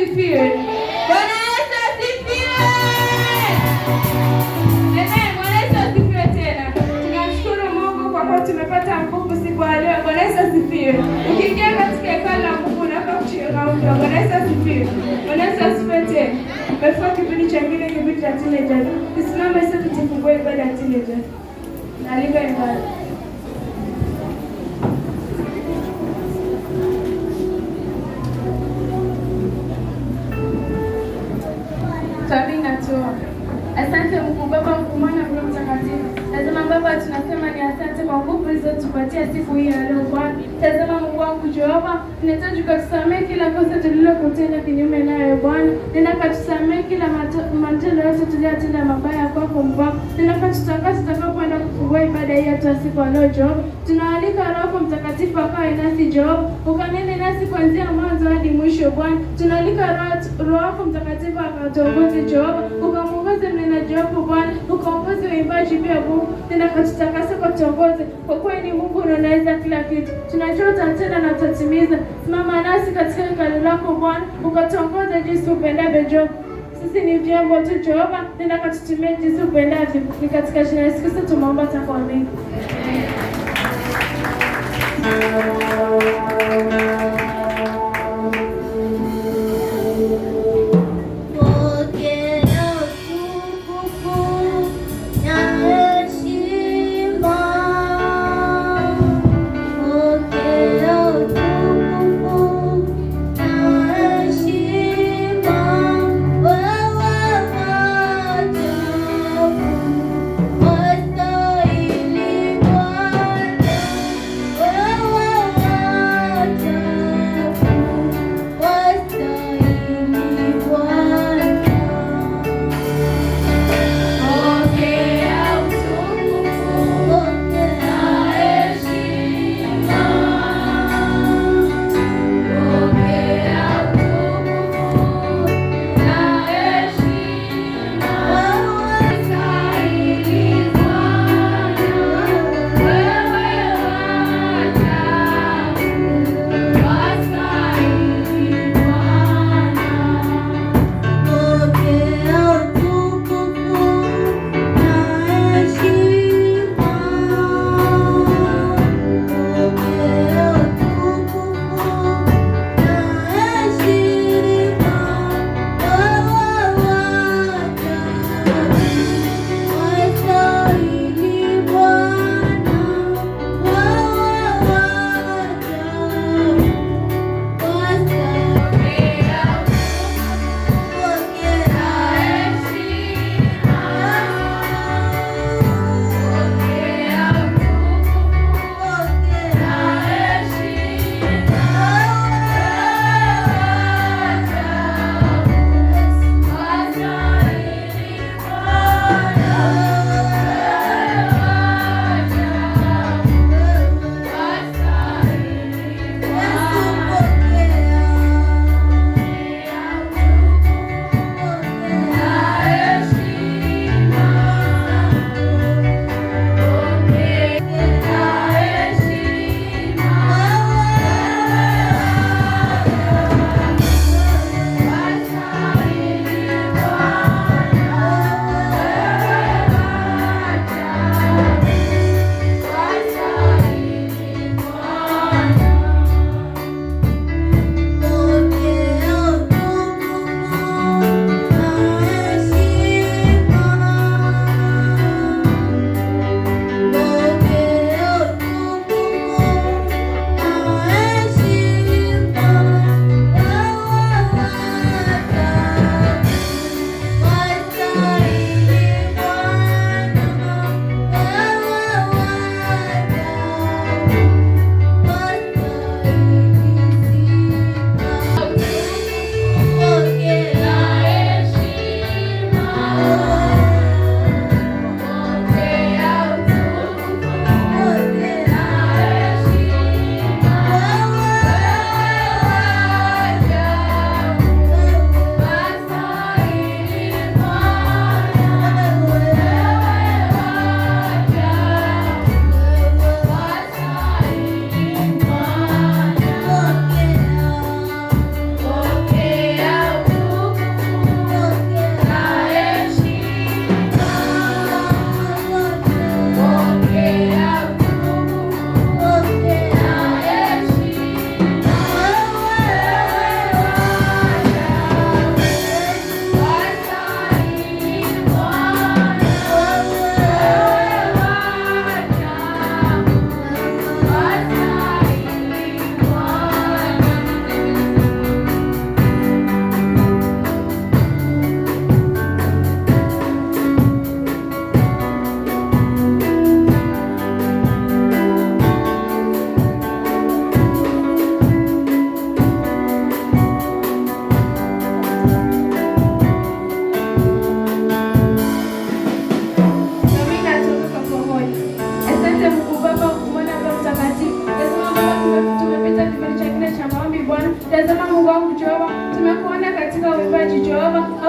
asifiwe. Bwana Yesu asifiwe. Amen. Bwana Yesu asifiwe tena. Tunamshukuru Mungu kwa kuwa tumepata nguvu siku ya leo. Bwana Yesu asifiwe. Ukiingia katika hekalu la Mungu unafaa kuchangamka. Bwana Yesu asifiwe. Bwana Yesu asifiwe tena. Before kipindi cha ngine kipindi cha teenagers. Tusimame sote tufungue ibada ya teenagers. Nalika ibada. Asante Mungu Baba, Mungu Mwana, Mungu Mtakatifu. Tazama Baba, tunasema ni asante kwa nguvu ulizotupatia siku hii ya leo Bwana. Tazama Mungu wangu Jehova, tunahitaji kutusamehe kila kosa tulilokutenda kinyume nayo Bwana. Ninakatusamehe kila matendo yote tuliyotenda mabaya kwako Mungu. Ninakatutakasa tutakapoenda kufungua ibada hii ya siku ya leo Jehova. Tunaalika Roho Mtakatifu akae nasi Jehova. Ukanene nasi kuanzia mwanzo hadi mwisho Bwana. Tunaalika Roho Mtakatifu akatuongoze Jehova. Ukamuongoze mnena Jehova Bwana. Ukaongoze uimbaji pia Mungu. Ninakatutakasa kwa tuongoze. Kwa kuwa ni Mungu unaweza kila kitu. Tunajua utatenda na utatimiza. Simama nasi katika hekalu lako Bwana. Ukatuongoze jinsi upendavyo Jehova. Sisi ni vyombo tu Jehova. Ninakatutumia jinsi upendavyo. Ni katika jina la Yesu Kristo tumeomba na kuamini.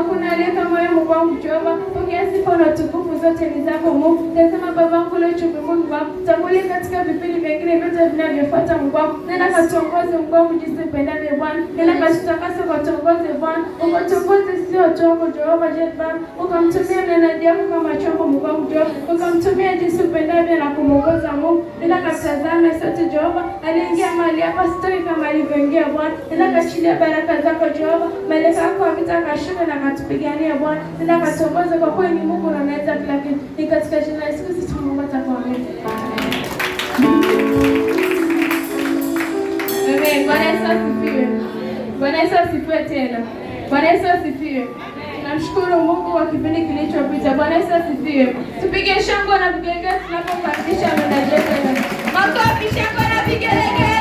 hakuna aliye kama wewe Mungu wangu Jehova. Pokea sifa na utukufu zote ni zako Mungu. Tazama Baba yangu leo chupi Mungu wangu. Tangulia katika vipindi vingine vyote vinavyofuata Mungu wangu. Nenda katuongoze Mungu wangu jinsi upendavyo Bwana. Nenda katutakase kwa tuongoze Bwana. Ukatongoze sio chombo Jehova Baba. Ukamtumia mnenaji wako kama chombo Mungu wangu Jehova. Ukamtumia jinsi upendavyo na kumuongoza Mungu. Nenda katazame sote Jehova. Aliingia mahali hapa sitoi kama alivyoingia Bwana. Nenda kachilia baraka zako Jehova. Malaika wako wapita kashuka na katupigania Bwana. Nenda katuongoze kwa kweli ni Mungu na unaweza kila kitu. Ni katika jina la Yesu Kristo tunaomba tuamini. Amen. Bwana Yesu asifiwe. Bwana Yesu asifiwe tena. Bwana Yesu asifiwe. Tunamshukuru Mungu kwa kipindi kilichopita. Bwana Yesu asifiwe. Tupige shangwe na vigelegele tunapokaribisha mwendaji wetu. Makofi, shangwe na vigelegele.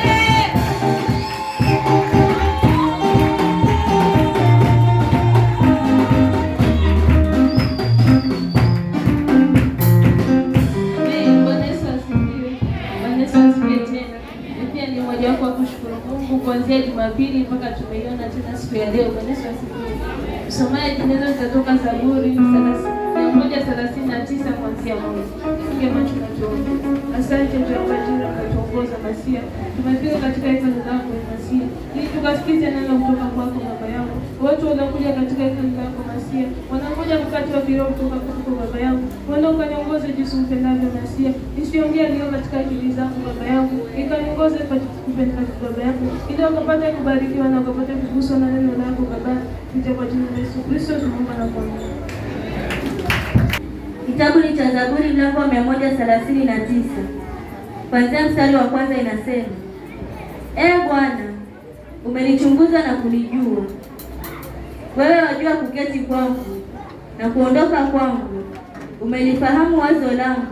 Kuanzia Jumapili mpaka tumeiona tena siku ya leo. Bwana Yesu asifiwe. Somaji neno litatoka Zaburi 139 kuanzia mwanzo. Tufunge macho na tuombe. Asante Jehova Jira kwa kutuongoza Masia. Tumefika katika hekalu lako Masia. Ili tukasikize neno kutoka kwako Baba yangu. Watu wanakuja katika hekalu lako Masia. Wanakuja mkate wa kiroho kutoka kwako Baba yangu. Wanda ukaniongoze jinsi upendavyo Masia. Nisiongea leo katika akili zangu Baba yangu. Ikaniongoze kwa kupendeza Baba yangu. Ili wakapata kubarikiwa na wakapata kuguswa na neno lako Baba. Kwa jina la Yesu Kristo tunaomba na kuamini. Kitabu ni cha Zaburi mlango wa 139. Kuanzia mstari wa kwanza inasema: Ee Bwana, umenichunguza na kunijua. Wewe wajua kuketi kwangu na kuondoka kwangu. Umelifahamu wazo langu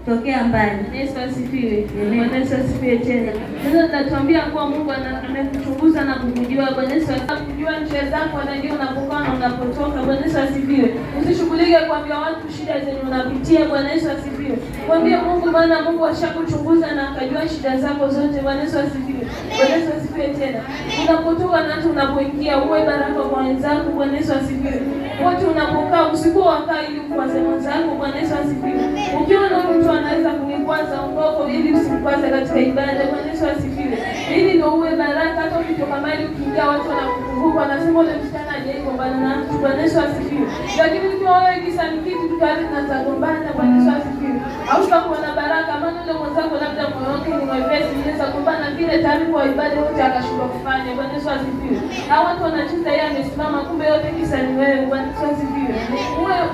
tokea mbali. Yesu asifiwe. Bwana Yesu asifiwe tena. Sasa tunatuambia kwa Mungu anakuchunguza na kukujua. Bwana Yesu anakujua njia zako, anajua unapokaa na unapotoka. Bwana Yesu asifiwe. Usishughulike kuambia watu shida zenye unapitia. Bwana Yesu asifiwe. Mwambie Mungu, maana Mungu ashakuchunguza na akajua shida zako zote. Bwana Yesu asifiwe. Bwana Yesu asifiwe tena. Unapotoka na hata unapoingia uwe baraka kwa wenzako. Bwana Yesu asifiwe. Wote unapokaa usikuwa wakaa ili ukwaze mwenzako. Bwana Yesu asifiwe. Ukiona mtu anaweza kunikwaza ngoko ili usikwaze katika ibada. Bwana Yesu asifiwe. Ili ndio uwe baraka, hata ukitoka mbali ukiingia watu wanakukumbuka wanasema ule msichana hajaiko bana na mtu. Bwana Yesu asifiwe. Lakini ukiwa wewe kisa ni kitu tukali na zagombana. Bwana Yesu asifiwe. Au utakuwa na baraka maana ule mwenzako labda moyo wake ni mwepesi inaweza kumbana vile tayari kwa ibada yote akashindwa kufanya. Bwana Yesu asifiwe. Hao watu wanacheza yeye amesimama kumbe yote kisa ni wewe. Bwana Yesu asifiwe.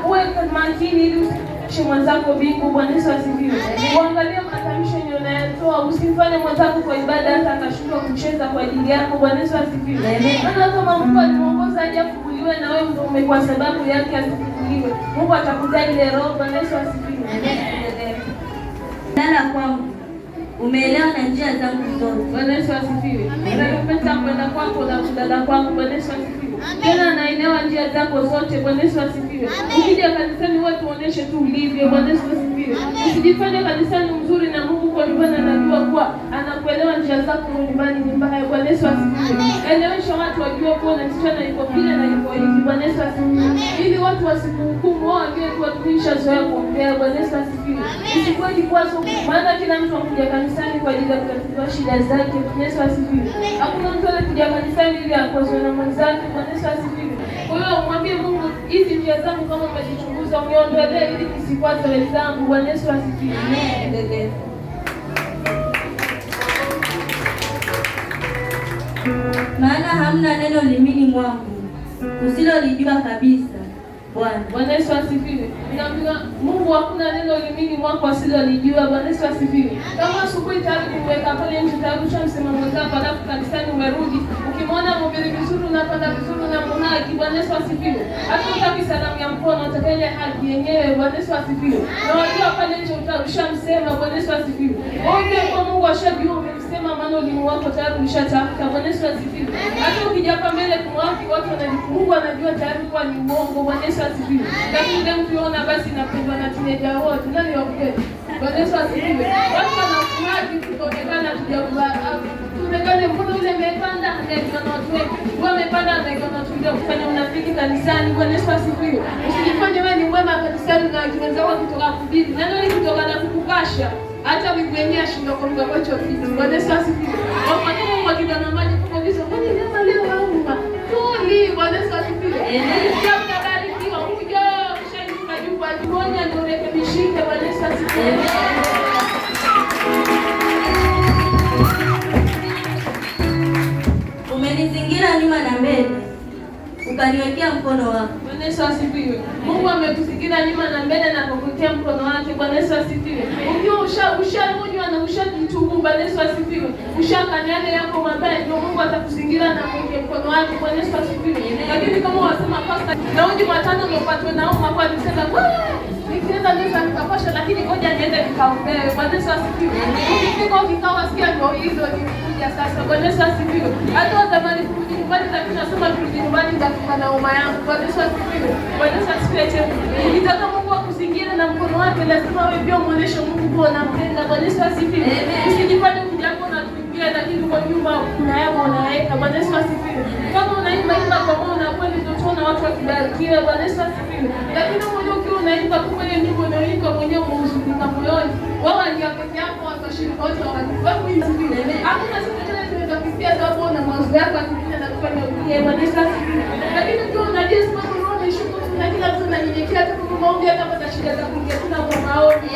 Uwe makini ili mwenzako bingu. Bwana Yesu asifiwe. Uangalie matamshi unayatoa, usifanye mwenzako kwa ibada hata akashindwa kucheza kwa ajili yako. Bwana Yesu asifiwe. Maana kama Mungu alimuongoza aje kufunguliwe na wewe ndio kwa sababu yake asifunguliwe, Mungu atakujali ile roho. Bwana Yesu asifiwe. Dada kwangu, umeelewa na njia zangu zote. Bwana Yesu asifiwe. Unapenda kwenda kwako na kudada kwangu. Bwana Yesu asifiwe. Tena naelewa njia zako zote. Bwana Yesu asifiwe. Ukija kanisani wewe tuoneshe tu ulivyo. Bwana Yesu asifiwe. Usijifanye kanisani mzuri na Mungu kwa nyumbani anajua kuwa anakuelewa njia zako nyumbani ni mbaya. Bwana Yesu asifiwe. Elewesha watu wajue kuwa na msichana yuko vile na yuko hivi. Bwana Yesu asifiwe. Ili watu wasikuhukumu wao wajue kuwa tulisha zoea kuongea. Bwana Yesu asifiwe. Usikuwe kikwazo maana kila mtu anakuja kanisani kwa ajili ya kutatua shida zake. Bwana Yesu asifiwe. Hakuna mtu anakuja kanisani ili akozwe na mwenzake. Bwana Yesu asifiwe. Kwa hiyo mwambie Mungu, hizi njia zangu kama umejichunguza uniondolee ili nisikwaze wenzangu. Bwana Yesu asifiwe. Endelee. Maana hamna neno limini mwangu usilolijua kabisa. Bwana Yesu asifiwe. Ninaambia Mungu hakuna neno limini mwako asilolijua. Bwana Yesu asifiwe. Kama asubuhi tayari kumweka pale nje tayari ushamsema mwenzako alafu kanisani umerudi. Ukimwona mhubiri vizuri unapanda vizuri na mhaki. Bwana Yesu asifiwe. Hata utaki salamu ya mkono utakaile haki yenyewe. Bwana Yesu asifiwe. Na wajua pale nje ushamsema. Bwana Yesu asifiwe. Wewe kwa Mungu ashajua umemsema maana ulimu wako tayari umeshatamka. Bwana Yesu asifiwe. Hata ukija hapa mbele kumwaki watu Mungu anajua tayari kwa ni uongo. Bwana Yesu asifiwe. Lakini ndio mkiona basi napendwa na tineja wote. Nani wakupenda? Bwana Yesu asifiwe. Watu wanakuhaki kuonekana tujakubali. Tunekane mkono ule umepanda ndio watu wengi. Wewe umepanda ndio watu ndio kufanya unafiki na kanisani. Bwana Yesu asifiwe. Usijifanye wewe ni mwema kanisani na wenzako kutoka kuhubiri. Neno hili kutoka na kukupasha. Hata wigwenia shindo kwa Mungu wacho kitu. Bwana Yesu asifiwe. Kwa kama Mungu akidana maji kwa hizo, kwani leo leo hauma. Tuli Bwana Yesu asifiwe. Jambo barikiwa huyo mshahidi majuba tuonya ndio rekebishike. Bwana Yesu asifiwe. Umenizingira nyuma na mbele, ukaniwekea mkono wako. Bwana Yesu asifiwe. Mungu amekuzingira nyuma na mbele na kukuwekea mkono wake. Bwana Yesu asifiwe. Ukiwa ushaonywa na ushajitubu, Bwana Yesu asifiwe. Ushakanyana yako mabaya, ndio Mungu atakuzingira na kuwekea mkono wake. Bwana Yesu asifiwe. Lakini kama wasema pastor, Daudi watano ndio patwe nao mambo alisema, nikienda nisa nikapasha, lakini ngoja niende nikaombee. Bwana Yesu asifiwe. Ukifika ukikawa sikia ndio hizo ni kuja sasa. Bwana Yesu asifiwe. Hata zamani kurudi nyumbani lakini nasema kurudi nyumbani nitakuwa na mama yangu. Bwana Yesu asifiwe. Bwana Yesu asifiwe. Ukitaka Mungu akuzingira na mkono wake, lazima wewe pia muoneshe Mungu kwa unampenda. Bwana Yesu asifiwe. Usijifanye kujako na kuingia lakini kwa nyumba kuna yako unaweka. Bwana Yesu asifiwe. Kama unaimba kwa moyo na kweli utaona watu wakibarikiwa. Bwana Yesu asifiwe. Lakini mwenyewe ukiwa unaimba kwa kweli nyimbo unaimba mwenyewe umehuzunika moyoni, wao ndio peke yako watashirika wote wako hivi. Hakuna siku tena tunakufikia sababu na mawazo yako akipita na kufanya ukie. Bwana Yesu asifiwe. Lakini ukiwa unajua sababu unaona shukrani na kila mtu ananyenyekea tu kwa maombi, hata kwa shida za kuingia tuna kwa maombi.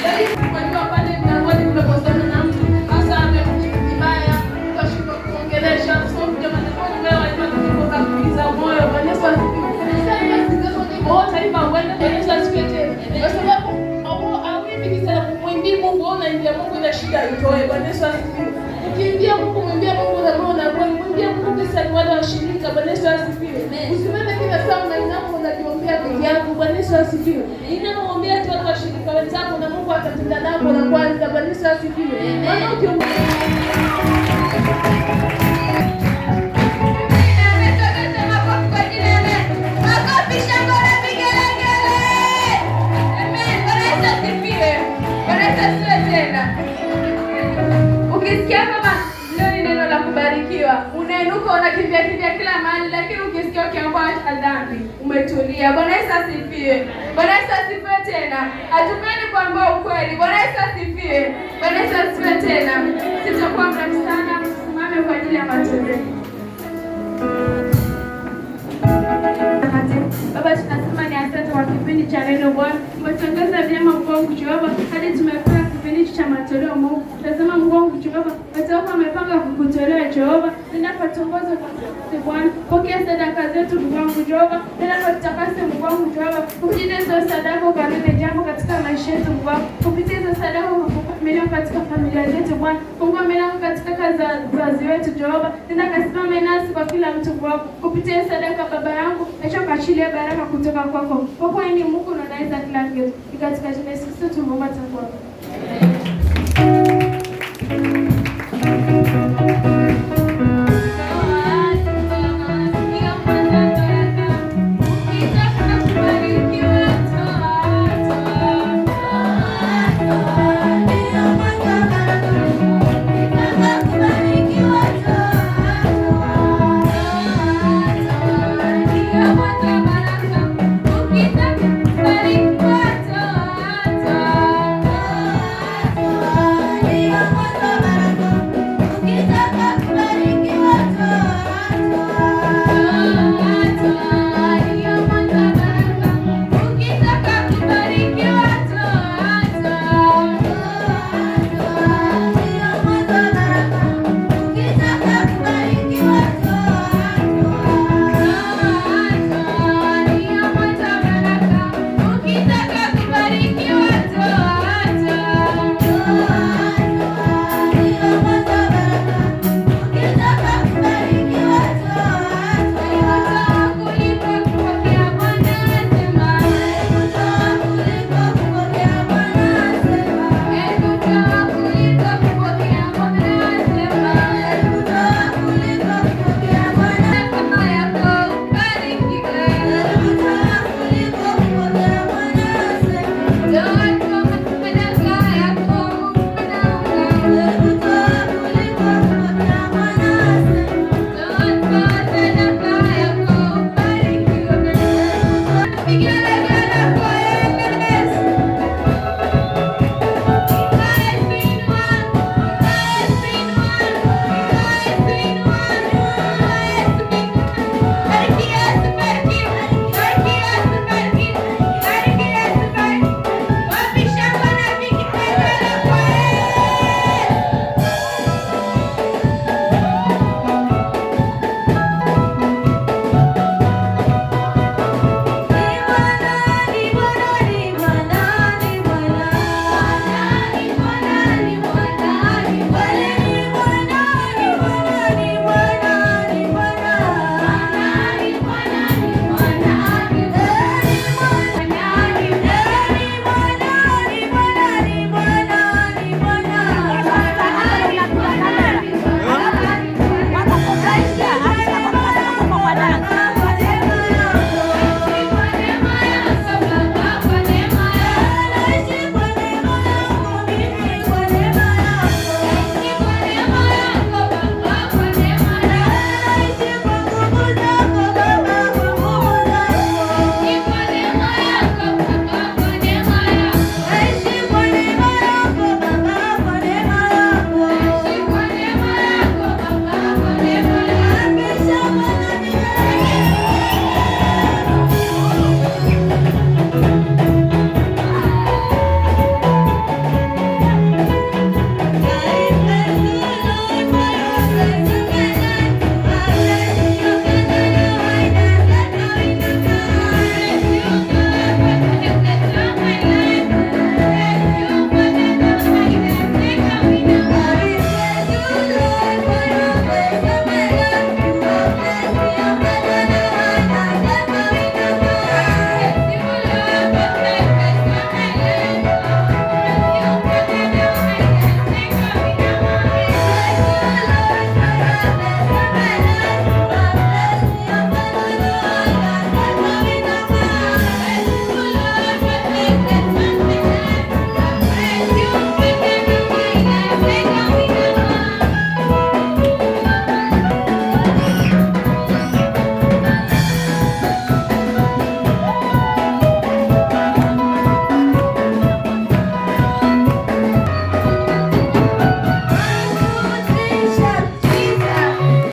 Lakini tunajua pale mlangoni tunapozana na mtu hasa amekuja vibaya, ukashindwa kuongelesha somo jamani, kwa wewe unajua kutoka kuiza moyo. Bwana Yesu asifiwe. Wote hivi wawende Bwana Yesu asifiwe. Kwa sababu hawezi kisema kumwimbia Mungu ona ingia Mungu na shida itoe. Bwana Yesu asifiwe. Ukiimbia Mungu mwambie Mungu na roho na kweli mwambie Mungu kisa ni wale washirika. Bwana Yesu asifiwe. Usiende kila saa na inapo unajiombea peke yako. Bwana Yesu asifiwe. Ninamwombea tu wale washirika wenzako na Mungu atatenda nako na kwanza. Bwana Yesu asifiwe. Maana ukiombea ukisikia kama leo ni neno la kubarikiwa, unainuka unakimbia kila mahali, lakini ukisikia ukiambiwa acha dhambi, umetulia. Bwana Yesu asifiwe. Bwana Yesu asifiwe tena. Hatupeni kuambia ukweli. Bwana Yesu asifiwe. Bwana Yesu asifiwe tena. Sitakuwa mrefu sana, msimame kwa ajili ya matoleo. Baba, tunasema ni asante kwa kipindi cha neno Bwana. Umetangaza vyema Mungu wangu Jehova hadi tumepata kipindi cha matoleo Mungu. Tazama Mungu wangu Jehova, watu wako wamepanga kukutolea Jehova. Ninapotongoza kwa Bwana, pokea sadaka zetu Mungu wangu Jehova. Ninapotakase Mungu wangu Jehova, kupitia hizo sadaka kanene jambo katika maisha yetu Mungu wangu. Kupitia hizo sadaka kukamilika katika familia zetu Bwana. Mungu amelala katika kazi za wazazi wetu Jehova. Ninasimama nasi kwa kila mtu Mungu wangu. Kupitia sadaka baba yangu, acha kaachilia baraka kutoka kwako. Kwa kuwa ni Mungu na unaweza kila kitu. Katika jina la Yesu tunaomba.